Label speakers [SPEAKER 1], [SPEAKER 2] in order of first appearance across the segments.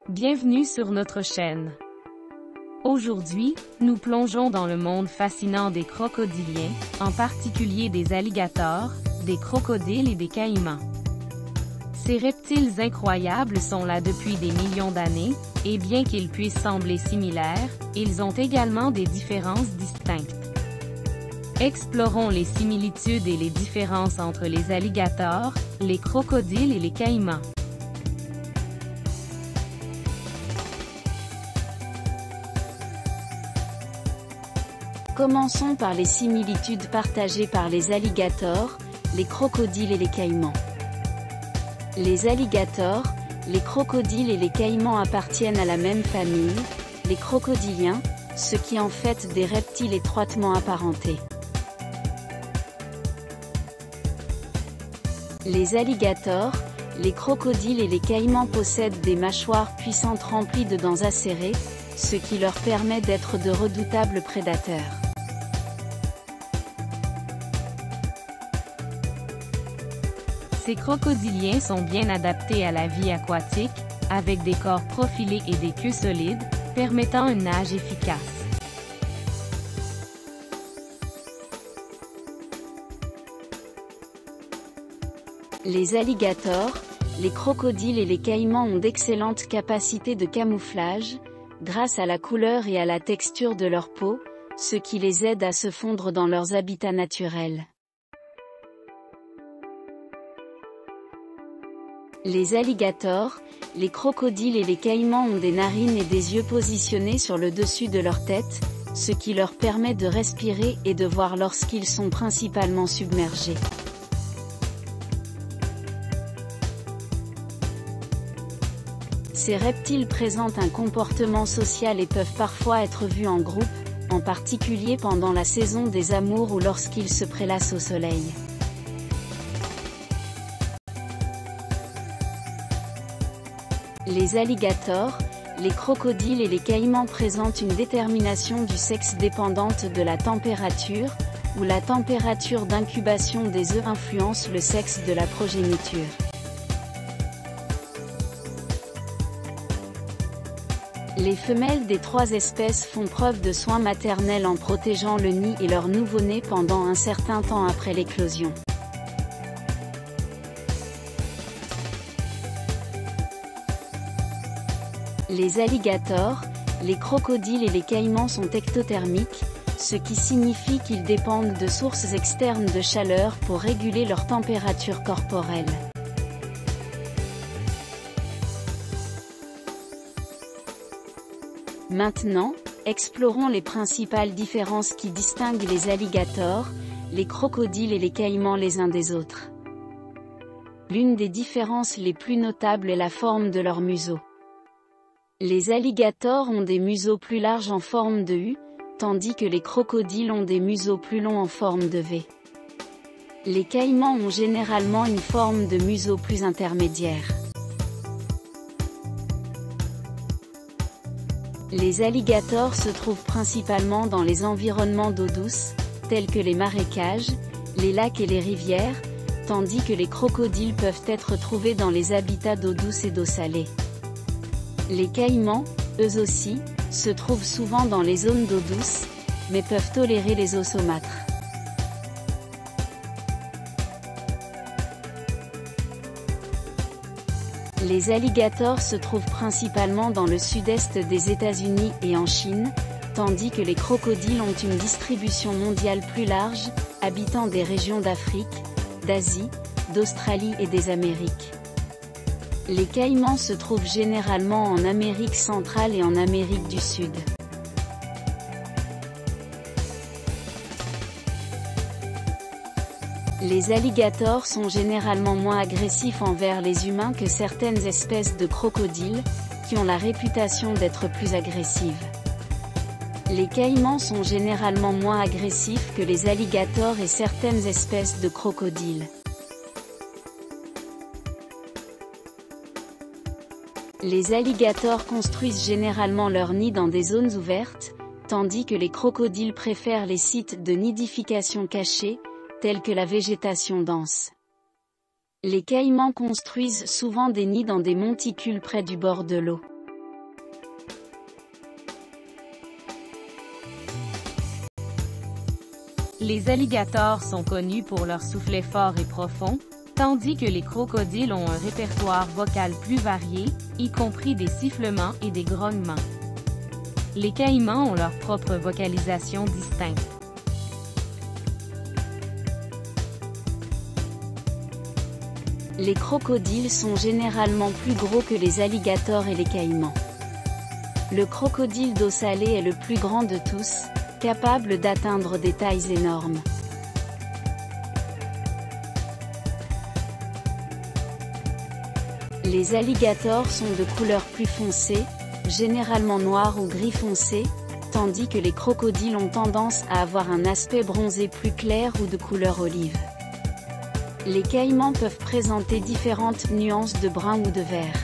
[SPEAKER 1] Bienvenue sur notre chaîne. Aujourd'hui, nous plongeons dans le monde fascinant des crocodiliens, en particulier des alligators, des crocodiles et des caïmans. Ces reptiles incroyables sont là depuis des millions d'années, et bien qu'ils puissent sembler similaires, ils ont également des différences distinctes. Explorons les similitudes et les différences entre les alligators, les crocodiles et les caïmans.
[SPEAKER 2] Commençons par les similitudes partagées par les alligators, les crocodiles et les caïmans. Les alligators, les crocodiles et les caïmans appartiennent à la même famille, les crocodiliens, ce qui en fait des reptiles étroitement apparentés. Les alligators, les crocodiles et les caïmans possèdent des mâchoires puissantes remplies de dents acérées, ce qui leur permet d'être de redoutables prédateurs.
[SPEAKER 1] Ces crocodiliens sont bien adaptés à la vie aquatique, avec des corps profilés et des queues solides, permettant une nage efficace.
[SPEAKER 2] Les alligators, les crocodiles et les caïmans ont d'excellentes capacités de camouflage, grâce à la couleur et à la texture de leur peau, ce qui les aide à se fondre dans leurs habitats naturels. Les alligators, les crocodiles et les caïmans ont des narines et des yeux positionnés sur le dessus de leur tête, ce qui leur permet de respirer et de voir lorsqu'ils sont principalement submergés. Ces reptiles présentent un comportement social et peuvent parfois être vus en groupe, en particulier pendant la saison des amours ou lorsqu'ils se prélassent au soleil. Les alligators, les crocodiles et les caïmans présentent une détermination du sexe dépendante de la température, où la température d'incubation des œufs influence le sexe de la progéniture. Les femelles des trois espèces font preuve de soins maternels en protégeant le nid et leur nouveau-né pendant un certain temps après l'éclosion. Les alligators, les crocodiles et les caïmans sont ectothermiques, ce qui signifie qu'ils dépendent de sources externes de chaleur pour réguler leur température corporelle. Maintenant, explorons les principales différences qui distinguent les alligators, les crocodiles et les caïmans les uns des autres. L'une des différences les plus notables est la forme de leur museau. Les alligators ont des museaux plus larges en forme de U, tandis que les crocodiles ont des museaux plus longs en forme de V. Les caïmans ont généralement une forme de museau plus intermédiaire. Les alligators se trouvent principalement dans les environnements d'eau douce, tels que les marécages, les lacs et les rivières, tandis que les crocodiles peuvent être trouvés dans les habitats d'eau douce et d'eau salée. Les caïmans, eux aussi, se trouvent souvent dans les zones d'eau douce, mais peuvent tolérer les eaux saumâtres. Les alligators se trouvent principalement dans le sud-est des États-Unis et en Chine, tandis que les crocodiles ont une distribution mondiale plus large, habitant des régions d'Afrique, d'Asie, d'Australie et des Amériques. Les caïmans se trouvent généralement en Amérique centrale et en Amérique du Sud. Les alligators sont généralement moins agressifs envers les humains que certaines espèces de crocodiles, qui ont la réputation d'être plus agressives. Les caïmans sont généralement moins agressifs que les alligators et certaines espèces de crocodiles. Les alligators construisent généralement leur nid dans des zones ouvertes, tandis que les crocodiles préfèrent les sites de nidification cachés, tels que la végétation dense. Les caïmans construisent souvent des nids dans des monticules près du bord de l'eau.
[SPEAKER 1] Les alligators sont connus pour leur soufflet fort et profond, tandis que les crocodiles ont un répertoire vocal plus varié, y compris des sifflements et des grognements. Les caïmans ont leur propre vocalisation distincte.
[SPEAKER 2] Les crocodiles sont généralement plus gros que les alligators et les caïmans. Le crocodile d'eau salée est le plus grand de tous, capable d'atteindre des tailles énormes. Les alligators sont de couleur plus foncée, généralement noir ou gris foncé, tandis que les crocodiles ont tendance à avoir un aspect bronzé plus clair ou de couleur olive. Les caïmans peuvent présenter différentes nuances de brun ou de vert.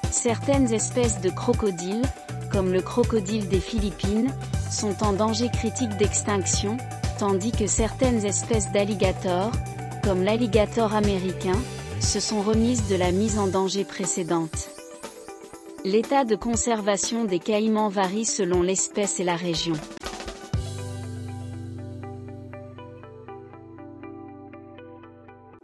[SPEAKER 2] Certaines espèces de crocodiles, comme le crocodile des Philippines, sont en danger critique d'extinction, tandis que certaines espèces d'alligators, comme l'alligator américain, se sont remises de la mise en danger précédente. L'état de conservation des caïmans varie selon l'espèce et la région.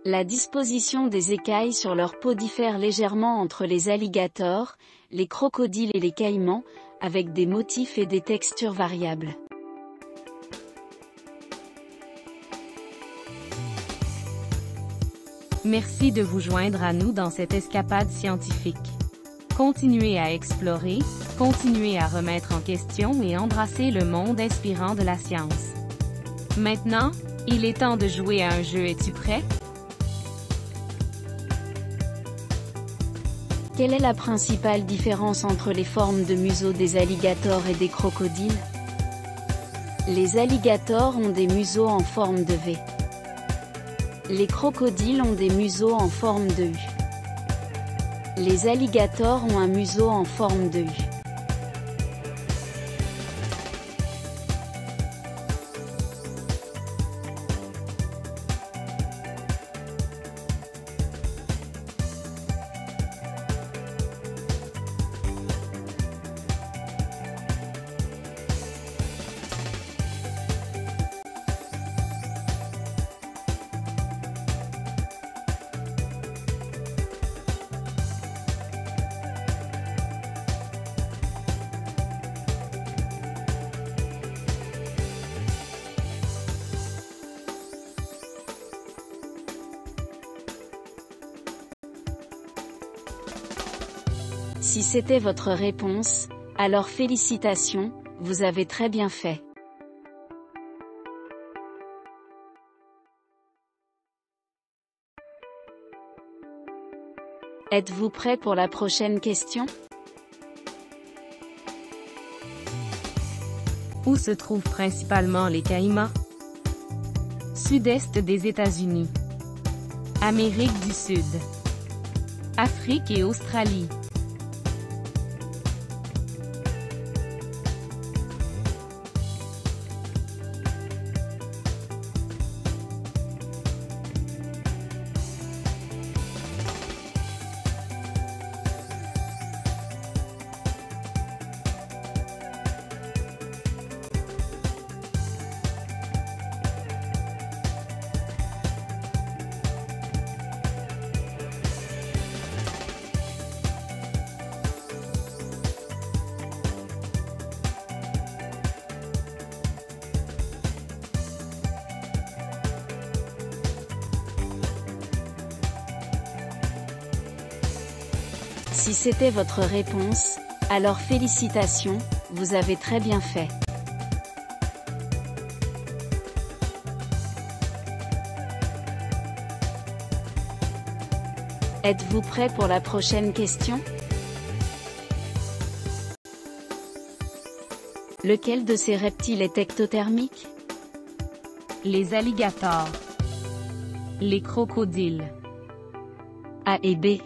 [SPEAKER 2] La disposition des écailles sur leur peau diffère légèrement entre les alligators, les crocodiles et les caïmans, avec des motifs et des textures variables.
[SPEAKER 1] Merci de vous joindre à nous dans cette escapade scientifique. Continuez à explorer, continuez à remettre en question et embrasser le monde inspirant de la science. Maintenant, il est temps de jouer à un jeu. Es-tu prêt?
[SPEAKER 2] Quelle est la principale différence entre les formes de museau des alligators et des crocodiles? Les alligators ont des museaux en forme de V. Les crocodiles ont des museaux en forme de U. Les alligators ont un museau en forme de U. Si c'était votre réponse, alors félicitations, vous avez très bien fait. Êtes-vous prêt pour la prochaine question?
[SPEAKER 1] Où se trouvent principalement les caïmans? Sud-est des États-Unis. Amérique du Sud. Afrique et Australie.
[SPEAKER 2] Si c'était votre réponse, alors félicitations, vous avez très bien fait. Êtes-vous prêt pour la prochaine question? Lequel de ces reptiles est ectothermique?
[SPEAKER 1] Les alligators. Les crocodiles.
[SPEAKER 2] A et B.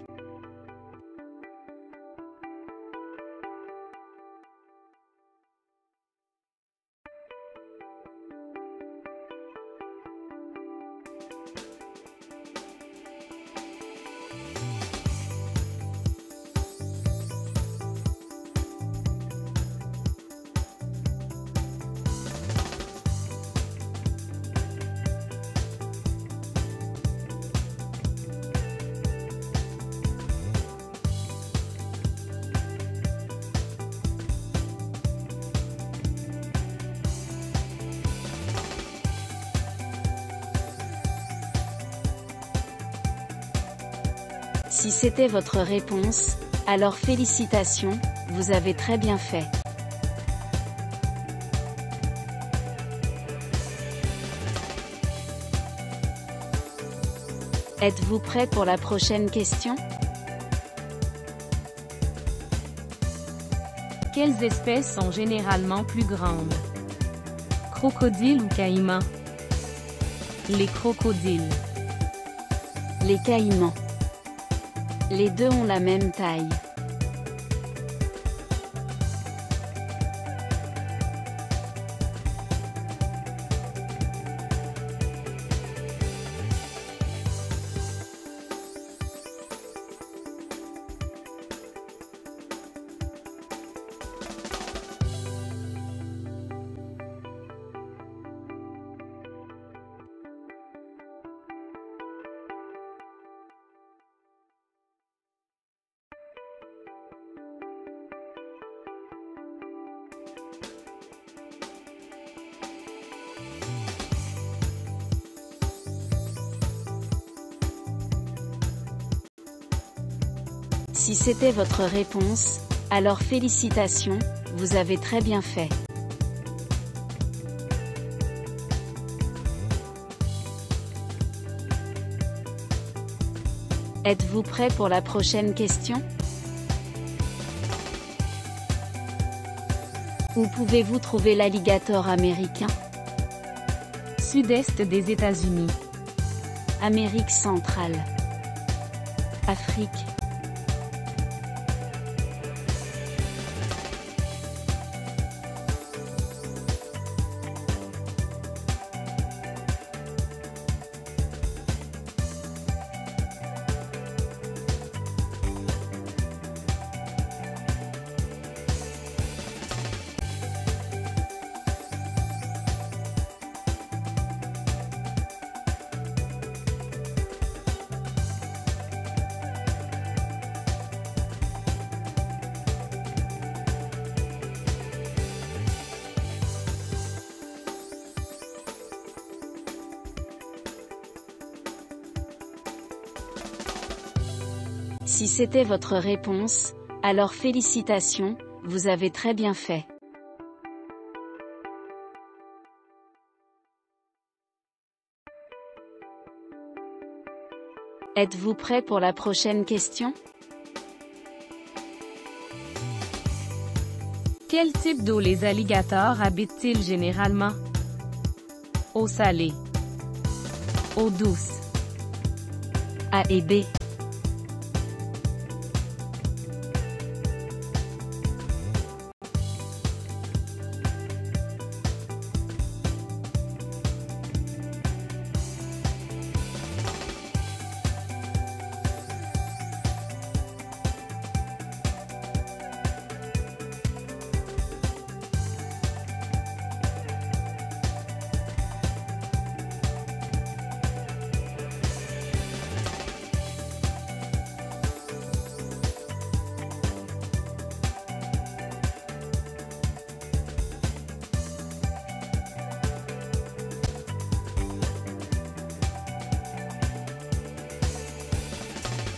[SPEAKER 2] Si c'était votre réponse, alors félicitations, vous avez très bien fait. Êtes-vous prêt pour la prochaine question?
[SPEAKER 1] Quelles espèces sont généralement plus grandes? Crocodiles ou caïmans? Les crocodiles.
[SPEAKER 2] Les caïmans. Les deux ont la même taille. Si c'était votre réponse, alors félicitations, vous avez très bien fait. Êtes-vous prêt pour la prochaine question? Où pouvez-vous trouver l'alligator américain?
[SPEAKER 1] Sud-est des États-Unis.
[SPEAKER 2] Amérique centrale. Afrique. Si c'était votre réponse, alors félicitations, vous avez très bien fait. Êtes-vous prêt pour la prochaine question?
[SPEAKER 1] Quel type d'eau les alligators habitent-ils généralement? Eau salée. Eau douce.
[SPEAKER 2] A et B.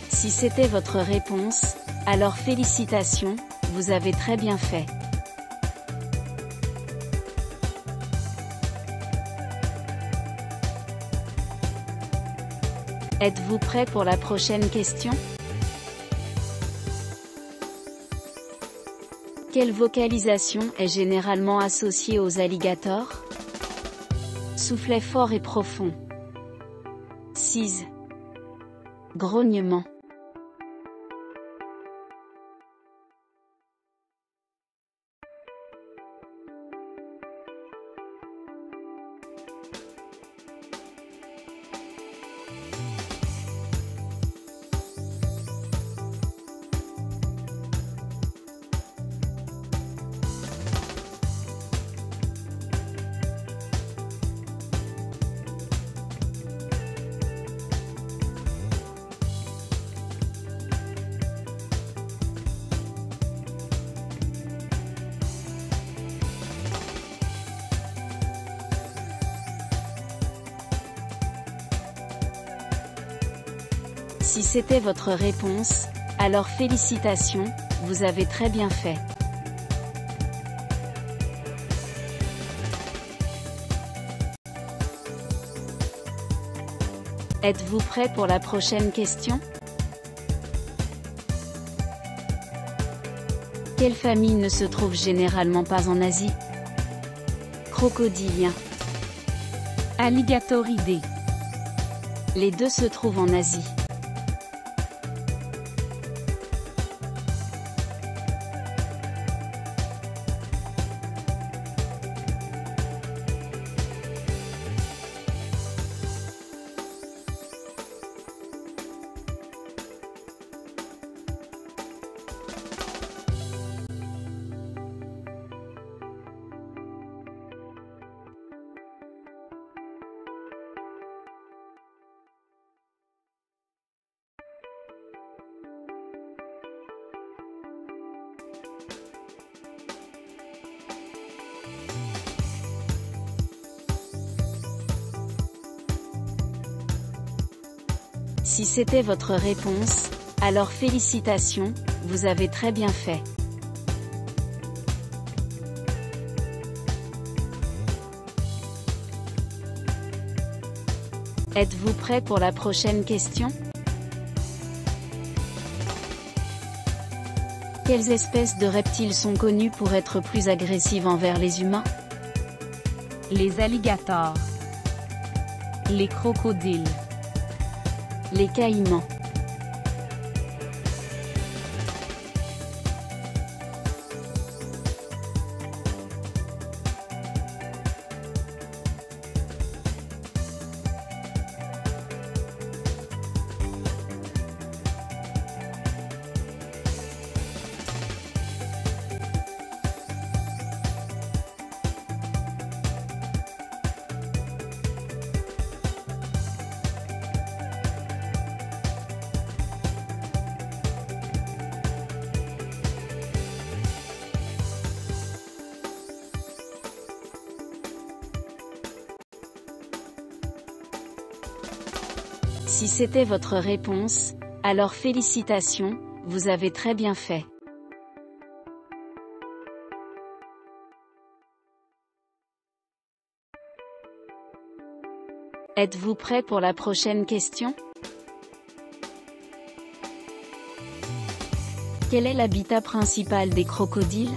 [SPEAKER 2] Si c'était votre réponse, alors félicitations, vous avez très bien fait. Êtes-vous prêt pour la prochaine question? Quelle vocalisation est généralement associée aux alligators? Soufflet fort et profond. Sise. Grognement. Si c'était votre réponse, alors félicitations, vous avez très bien fait. Êtes-vous prêt pour la prochaine question? Quelle famille ne se trouve généralement pas en Asie? Crocodilien.
[SPEAKER 1] Alligatoridae.
[SPEAKER 2] Les deux se trouvent en Asie. Si c'était votre réponse, alors félicitations, vous avez très bien fait. Êtes-vous prêt pour la prochaine question? Quelles espèces de reptiles sont connues pour être plus agressives envers les humains?
[SPEAKER 1] Les alligators. Les crocodiles.
[SPEAKER 2] Les caïmans. Si c'était votre réponse, alors félicitations, vous avez très bien fait. Êtes-vous prêt pour la prochaine question? Quel est l'habitat principal des crocodiles?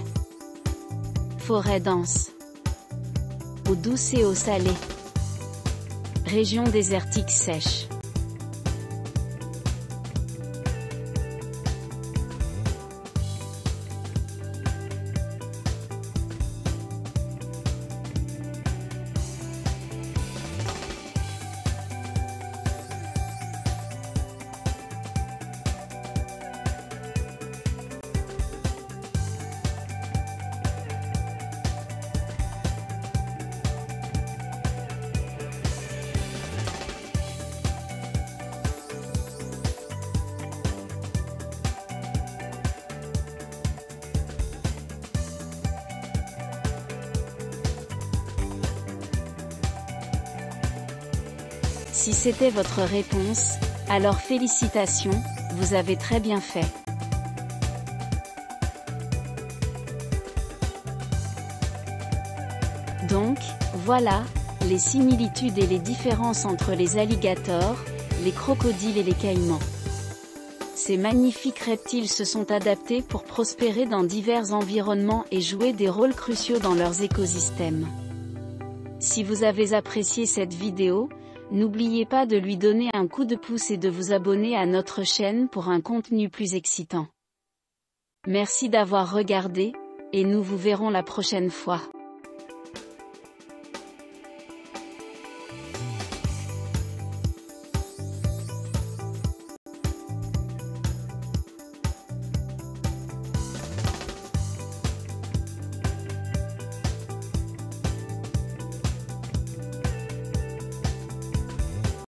[SPEAKER 2] Forêt dense. Eau douce et eau salée. Région désertique sèche. Si c'était votre réponse, alors félicitations, vous avez très bien fait. Donc, voilà, les similitudes et les différences entre les alligators, les crocodiles et les caïmans. Ces magnifiques reptiles se sont adaptés pour prospérer dans divers environnements et jouer des rôles cruciaux dans leurs écosystèmes. Si vous avez apprécié cette vidéo, n'oubliez pas de lui donner un coup de pouce et de vous abonner à notre chaîne pour un contenu plus excitant. Merci d'avoir regardé, et nous vous verrons la prochaine fois.